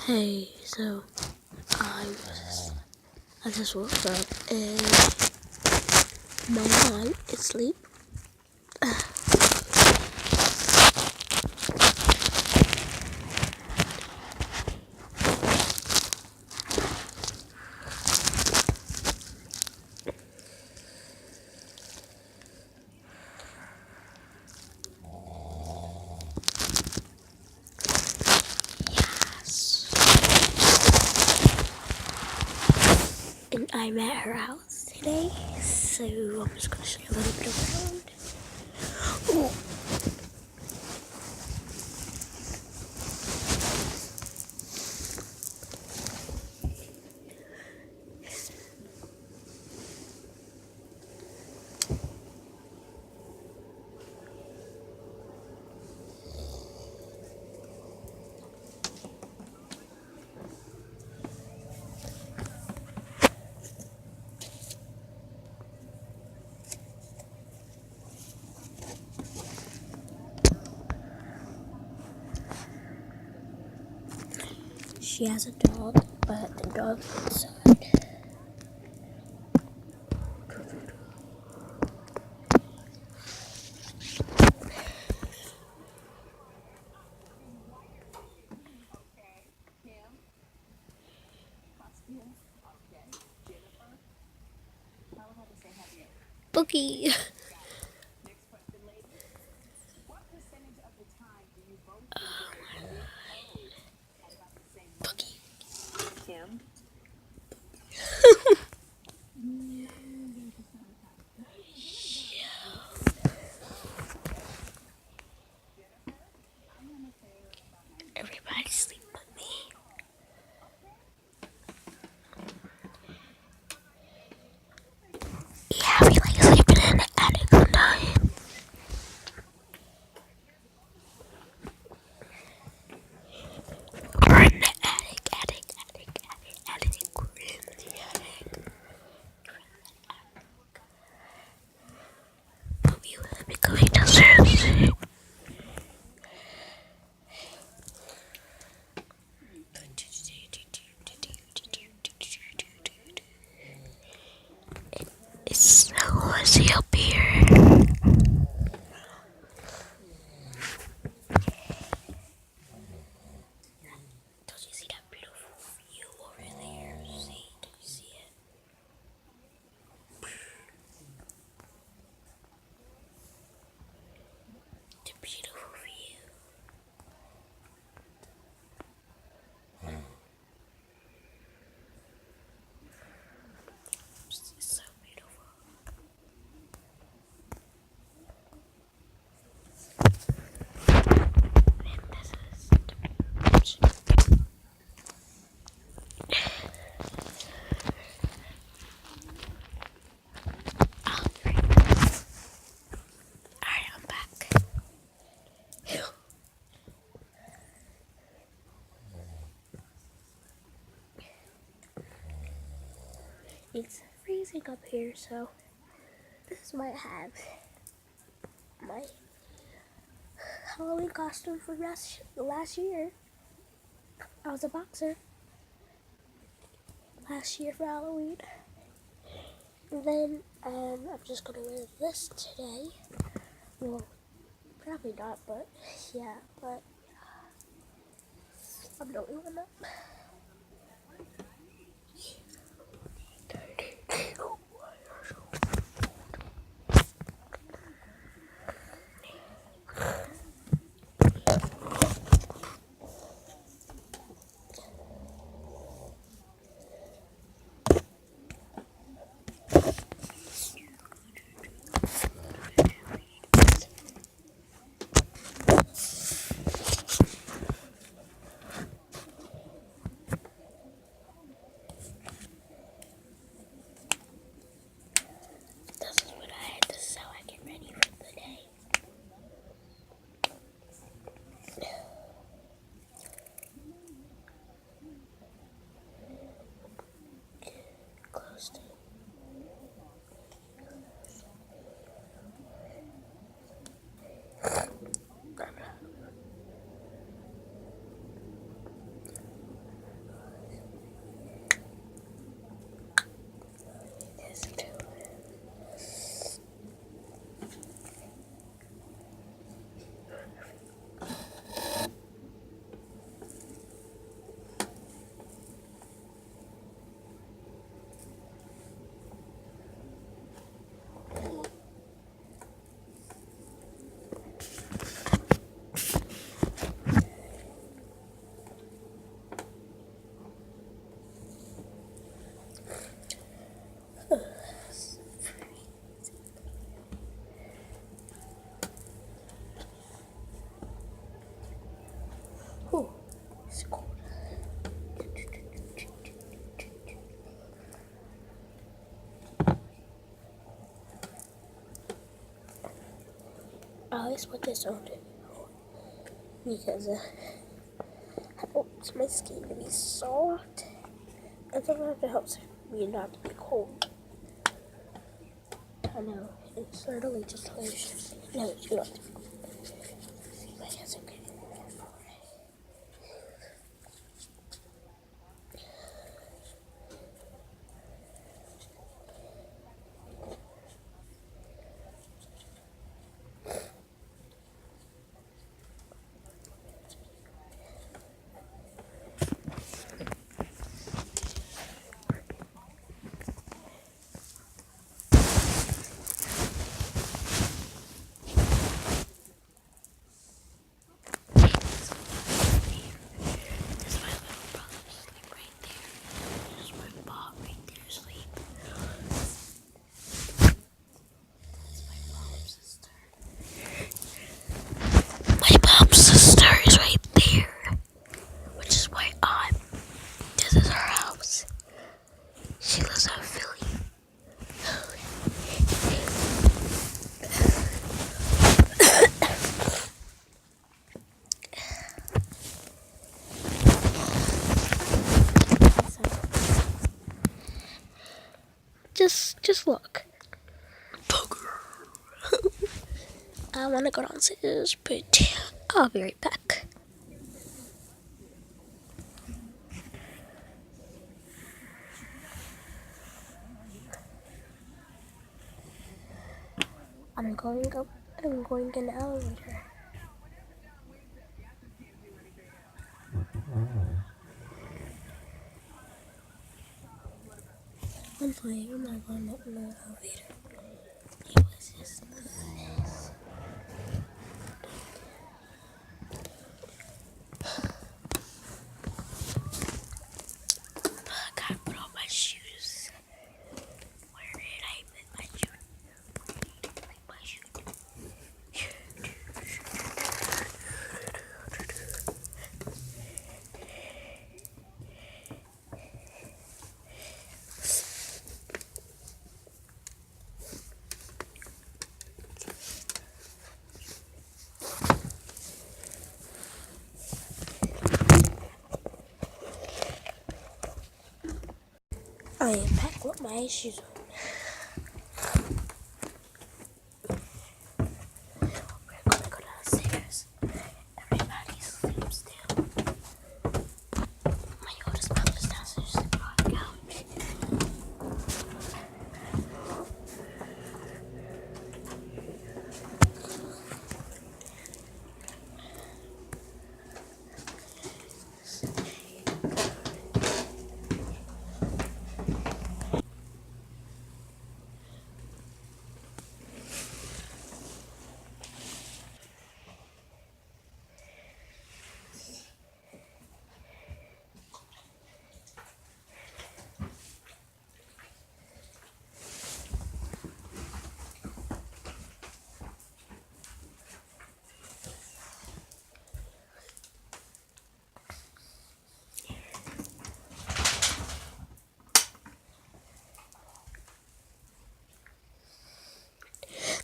Hey, so I just woke up and my night is sleep. Yes. And I'm at her house today, so I'm just gonna show you a little bit around. Ooh. She has a dog, but the dog's inside. Boogie. Boogie. Kim? Everybody sleep but me. Yeah, we like sleeping in the attic all night. Or in the attic. We're in the attic. But we will be going downstairs. It's so noisy up here. Don't you see that beautiful view over there? See? Don't you see it? The beautiful view. It's so beautiful. And this is the beach. Alright, I'm back. It's freezing up here, so this is what I have. My Halloween costume from last year. I was a boxer last year for Halloween. And then I'm just gonna wear this today. Well, probably not, but yeah, but I'm the only one up. Oh, it's cold. I always put this on because I want my skin to be soft, and sometimes it helps me not to be cold. I know, it's literally just hilarious. No, it's not. See if I have some good. My mom's sister is right there, which is why this is her house. She lives out in Philly. Just look. I want to go downstairs, but I'll be right back. I'm going in the elevator. I'm playing. I'm not going up in the elevator. It was just nice. I gotta put on my shoes. Where did I put my shoes? Where did I put my shoes? I am back with my shoes on. We're gonna go downstairs. Everybody sleeps still. My oldest brother's downstairs sleeping on the couch.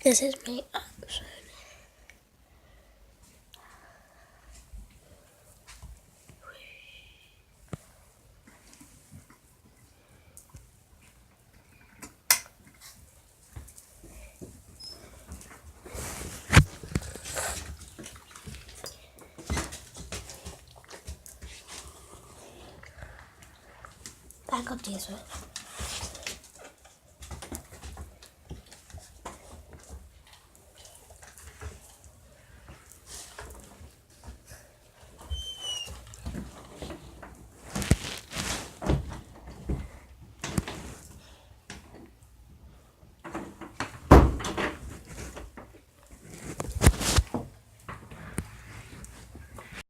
This is my option. Back up this way.